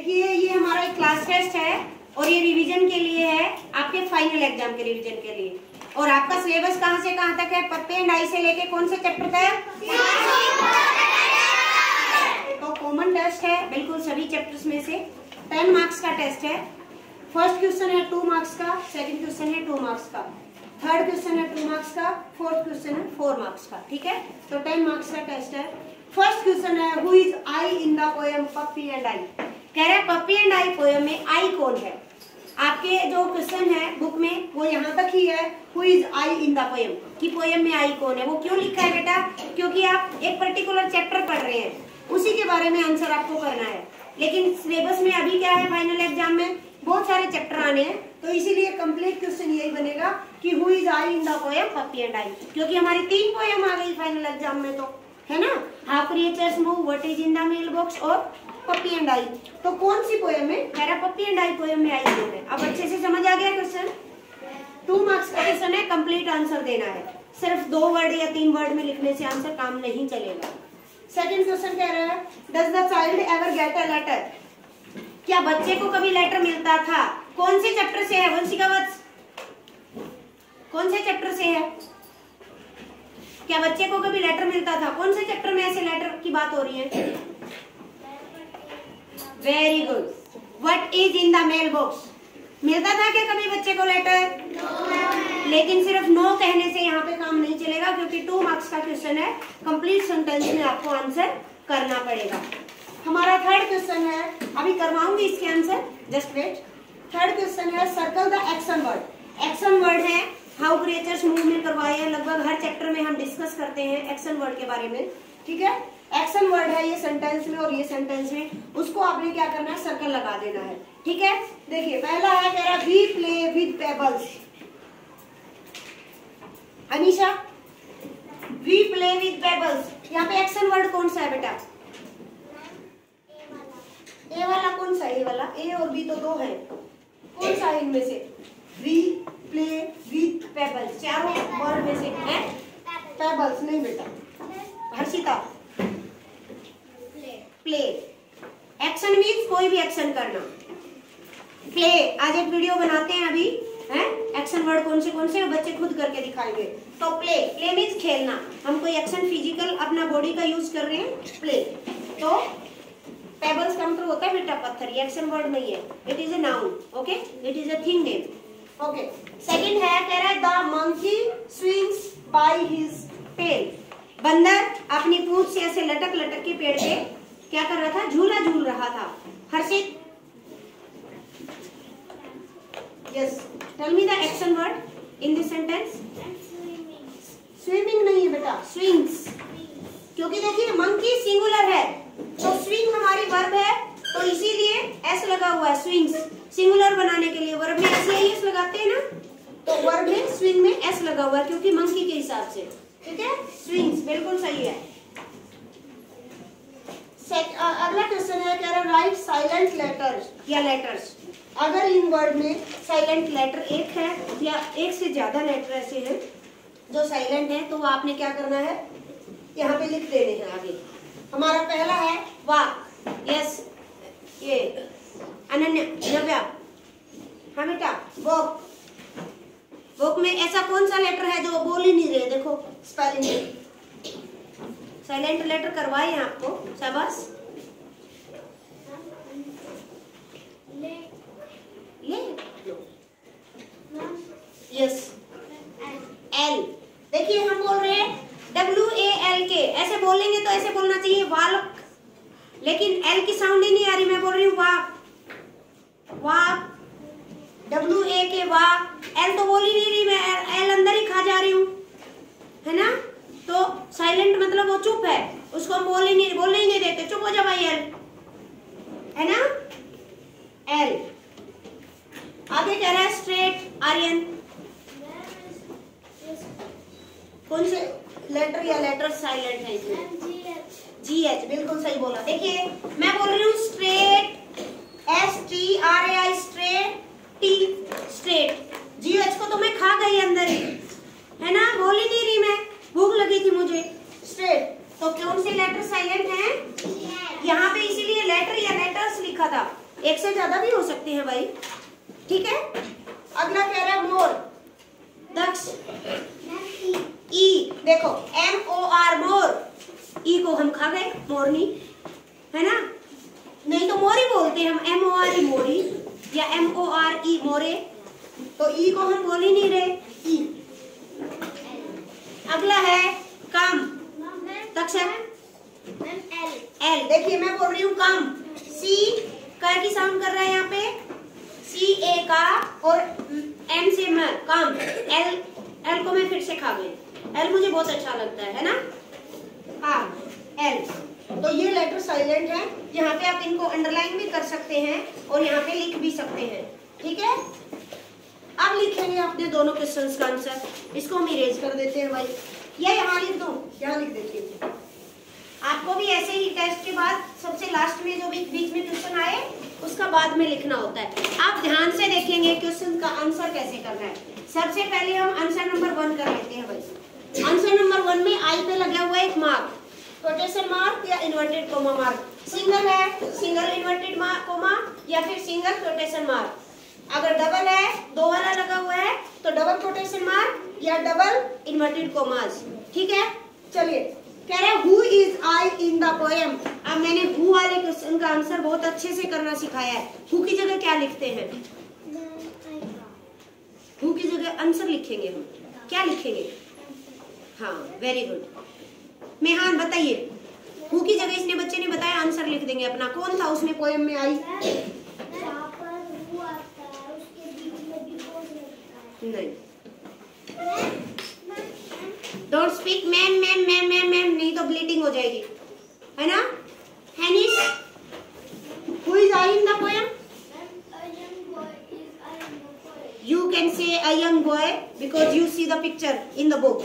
देखिए ये हमारा एक क्लास टेस्ट है और ये रिवीजन के लिए है, आपके फाइनल एग्जाम के रिवीजन के लिए। और आपका सिलेबस कहाँ से कहाँ तक है? पप्पी एंड आई से लेके कौन से चैप्टर तक? तो कॉमन टेस्ट है बिल्कुल सभी चैप्टर्स में से। 10 मार्क्स का टेस्ट है। फर्स्ट क्वेश्चन है 2 मार्क्स का, सेकंड क्वेश्चन है 2 मार्क्स का, थर्ड क्वेश्चन है 2 मार्क्स का, फोर्थ क्वेश्चन है 4 मार्क्स का। ठीक है, तो 10 मार्क्स का टेस्ट है। फर्स्ट क्वेश्चन है who is I in the poem puppy and I. कह रहा है पप्पी एंड आई पोएम में आई कौन है। आपके जो क्वेश्चन है बुक में वो यहाँ तक ही है, who is I in the poem, कि पोएम में आई कौन है। वो क्यों लिखा है बेटा? क्योंकि आप एक पर्टिकुलर चैप्टर पढ़ रहे हैं, उसी के बारे में आंसर आपको करना है। लेकिन सिलेबस में अभी क्या है, फाइनल एग्जाम में बहुत सारे चैप्टर आने हैं, तो इसीलिए कंप्लीट क्वेश्चन यही बनेगा कि who is I in the poem puppy and I, क्योंकि हमारी 3 पोएम आ गई फाइनल एग्जाम में, तो है ना, how creatures move, what is in the mail box और पप्पी एंड आई। तो कौन सी पोएम है? कह रहा पप्पी एंड आई पोएम में आई कौन है। अब अच्छे से समझ आ गया क्वेश्चन? 2 मार्क्स का क्वेश्चन है, कंप्लीट आंसर देना है। सिर्फ 2 वर्ड या 3 वर्ड में लिखने से आंसर काम नहीं चलेगा। सेकंड क्वेश्चन कह रहा है does the child ever get a letter. क्या बच्चे को कभी लेटर मिलता था? कौन से चैप्टर से है वंशिका वत्स? कौन से चैप्टर से है? क्या बच्चे को कभी लेटर मिलता था? कौन से चैप्टर में ऐसे लेटर की बात हो रही है? Very good. What is in the mail box. मिलता था क्या कभी बच्चे को लेटर? No. लेकिन सिर्फ नो कहने से यहाँ पे काम नहीं चलेगा, क्योंकि 2 मार्क्स का क्वेश्चन है, कंप्लीट सेंटेंस में आपको आंसर करना पड़ेगा। हमारा थर्ड क्वेश्चन है, अभी करवाऊंगी इसके answer, just wait. Third question है circle the action word. Action word है, हाउ क्रिएचर्स मूव में करवाए हैं, लगभग हर चैप्टर में हम डिस्कस करते हैं एक्शन वर्ड के बारे में। ठीक है, एक्शन वर्ड है ये सेंटेंस में और ये सेंटेंस में, उसको आपने क्या करना है, सर्कल लगा देना है। ठीक है, देखिए पहला है, कह रहा we play with pebbles. Anisha, we play with pebbles, यहाँ पे एक्शन वर्ड कौन सा है बेटा? ए वाला कौन सा है? ए वाला, ए और बी तो 2 है, कौन सा है इनमें से? वी प्ले विद पेबल्स, चारों वर्ड में से है पेबल्स नहीं बेटा। हर्षिता, प्ले, एक्शन मीन्स कोई भी एक्शन करना। प्ले, आज एक वीडियो बनाते हैं अभी, है एक्शन वर्ड कौन से बच्चे खुद करके दिखाएंगे। तो प्ले, प्ले मीन्स खेलना, हम कोई एक्शन फिजिकल अपना बॉडी का यूज कर रहे हैं, प्ले। तो पेबल्स का मतलब होता है बेटा पत्थर, ये एक्शन वर्ड नहीं है, it is a noun. Okay, it is a thing name. Okay, second है, कह रहा है the monkey swings by his tail. बंदर अपनी पूंछ से ऐसे लटक लटक के पेड़ पे क्या कर रहा था? झूला झूल रहा था। Harshit, yes, tell me the action word in this sentence. Swimming नहीं है बेटा, स्विंग्स, क्योंकि देखिए मंकी सिंगुलर है, तो स्विंग हमारी वर्ब है, तो इसीलिए एस लगा हुआ है। स्विंग्स सिंगुलर बनाने के लिए वर्ब में एस लगाते हैं ना, तो वर्ब में स्विंग में एस लगा हुआ है, क्योंकि मंकी के हिसाब से। ठीक है, स्विंग्स बिल्कुल सही है। अगला क्वेश्चन है, कह रहा राइट साइलेंट लेटर्स या लेटर्स। अगर इन वर्ड में साइलेंट लेटर एक है या एक से ज्यादा लेटर ऐसे हैं जो साइलेंट है, तो वो आपने क्या करना है, यहाँ पे लिख देने हैं आगे। हमारा पहला है वाक, यस, ये अनन्या, नव्या, हाँ बेटा, वॉक। वॉक में ऐसा कौन सा लेटर है जो बोल ही नहीं रहे? देखो स्पेलिंग में साइलेंट लेटर करवाए हैं आपको, शाबाश। ले यस, एल। देखिए हम बोल रहे हैं WALK, ऐसे बोलेंगे तो ऐसे बोलना चाहिए वालक, लेकिन एल की साउंड ही नहीं आ रही, मैं बोल रही हूँ वाक, वाक, WAK वाक। एल तो बोल ही नहीं रही, मैं एल अंदर ही खा जा रही हूँ, है ना। तो साइलेंट मतलब वो चुप है, उसको हम बोलने ही नहीं देते, चुप हो जा भाई, एल, है ना, एल। आगे कह रहा है स्ट्रेट, आर्यन, कौन से लेटर या लेटर साइलेंट है इसमें? GH, बिल्कुल सही बोला। देखिए मैं बोल रही हूँ straight, STRAI, straight, T straight, GH को तो मैं खा गई अंदर ही, है ना, बोल ही नहीं रही मैं, भूख लगी थी मुझे। स्ट्रेट, तो कौन से लेटर साइलेंट हैं यहाँ पे? इसीलिए लेटर या लेटर्स लिखा था, एक से ज्यादा भी हो सकते हैं भाई, ठीक है। अगला कह रहा है मोर, दक्ष, ई, देखो MOR मोर, ई को हम खा गए, मोरनी, है ना, नहीं तो मोरी बोलते हैं हम, MORE मोरी या MORE मोरे, तो ई को हम बोल ही नहीं रहे, ई। अगला है काम, दक्ष है एल, देखिए मैं बोल रही हूँ काम, सी का की साउंड कर रहा है यहाँ पे, CA का, और M से मैं काम, एल को मैं फिर से खा गई, एल मुझे बहुत अच्छा लगता है ना, हाँ एल। तो ये लेटर साइलेंट है, यहाँ पे आप इनको अंडरलाइन भी कर सकते हैं और यहाँ पे लिख भी सकते हैं, ठीक है। अब लिखेंगे अपने दोनों क्वेश्चंस का आंसर, इसको हम इरेज कर देते हैं भाई, या यहाँ लिख दो, यहाँ लिख देती हूँ। आपको भी ऐसे ही टेस्ट के बाद सबसे लास्ट में जो बीच में क्वेश्चन आए उसका बाद में लिखना होता है। आप ध्यान से देखेंगे क्वेश्चन का आंसर कैसे करना है। सबसे पहले हम आंसर नंबर 1 कर लेते हैं भाई। आंसर नंबर 1 में आई पे लगा हुआ एक मार्क, कोटेशन मार्क या इन्वर्टेड कोमा मार्क, सिंगल है सिंगल इन्वर्टेड कोमा या फिर सिंगल कोटेशन मार्क, अगर डबल है 2 वाला लगा हुआ है तो डबल कोटेशन मार्क या डबल इन्वर्टेड कोमास, ठीक है। चलिए कह रहे who is I in the poem. अब मैंने हु वाले क्वेश्चन का आंसर बहुत अच्छे से करना सिखाया है। हु की जगह क्या लिखते हैं, हु की जगह आंसर लिखेंगे हम, क्या लिखेंगे, हाँ वेरी गुड। मेहान बताइए, हु की जगह इसने बच्चे ने बताया आंसर लिख देंगे अपना, कौन था उसमें पोएम में आई, नहीं, don't speak ma'am ma'am ma'am ma'am ma'am, नहीं तो ब्लीडिंग हो जाएगी, है ना। हैनिस, who is I in the poem, you can say a young boy because you see the picture in the book,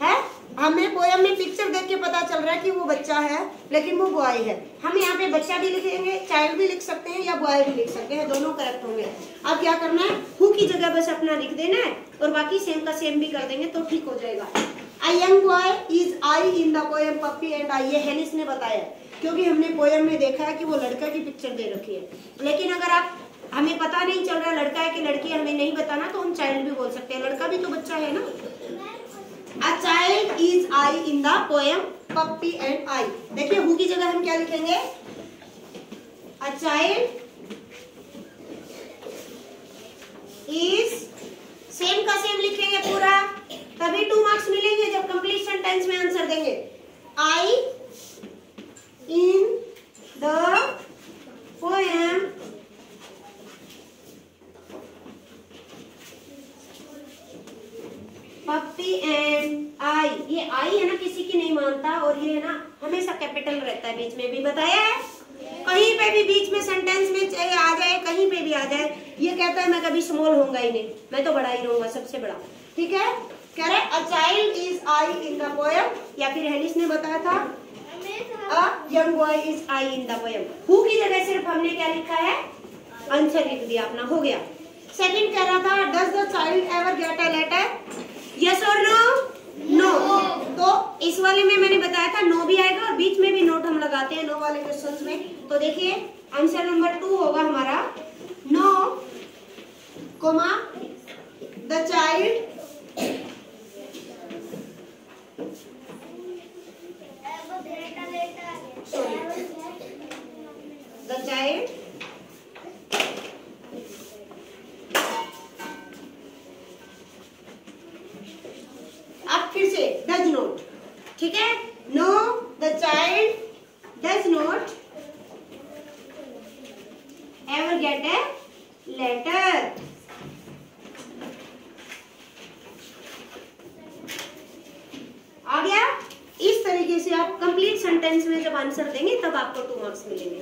है। हमें पोएम में पिक्चर देख के पता चल रहा है कि वो बच्चा है लेकिन वो बॉय है। हम यहाँ पे बच्चा भी लिखेंगे, चाइल्ड भी लिख सकते हैं या बॉय भी लिख सकते हैं, दोनों करेक्ट होंगे। अब क्या करना है, हु की जगह बस अपना लिख देना है और बाकी सेम का सेम भी कर देंगे तो ठीक हो जाएगा। A young boy is I in the poem Puppy and I, ये हेनिस ने बताया क्योंकि हमने पोएम में देखा है कि वो लड़का की पिक्चर दे रखी है। लेकिन अगर आप हमें पता नहीं चल रहा लड़का है कि लड़की है, हमें नहीं बताना तो हम चाइल्ड भी बोल सकते हैं, लड़का भी तो बच्चा है ना। A child is I in the poem Puppy and I, देखिए हु की जगह हम क्या लिखेंगे, A child is, सेम का सेम लिखेंगे पूरा, तभी 2 मार्क्स मिलेंगे जब कंप्लीट सेंटेंस में आंसर देंगे। I in the poem Puppy and I, ये I है ना किसी की नहीं मानता और ये है ना हमेशा कैपिटल रहता है, बीच में भी बताया है, कहीं पे भी बीच में सेंटेंस में चाहे आ जाए, कहीं पे भी आ जाए, ये कहता है मैं कभी स्मॉल होऊंगा ही नहीं, मैं तो बड़ा ही रहूंगा, सबसे बड़ा, ठीक है। कह रहे a child is I in the poem, या फिर हेनिस ने बताया था अ young boy is I in the poem. Who की जगह सिर्फ हमने क्या लिखा है, आंसर लिख दिया अपना, हो गया। सेकंड कह रहा था does the child ever get a letter, yes और नो, नो। तो इस वाले में मैंने बताया था नो भी आएगा और बीच में भी नोट हम लगाते हैं नो वाले क्वेश्चंस में। तो देखिए आंसर नंबर 2 होगा हमारा, no comma the child the child अब फिर से डज नॉट, ठीक है। No the child does not ever get a letter. आ गया। इस तरीके से आप कंप्लीट सेंटेंस में जब आंसर देंगे तब आपको 2 मार्क्स मिलेंगे।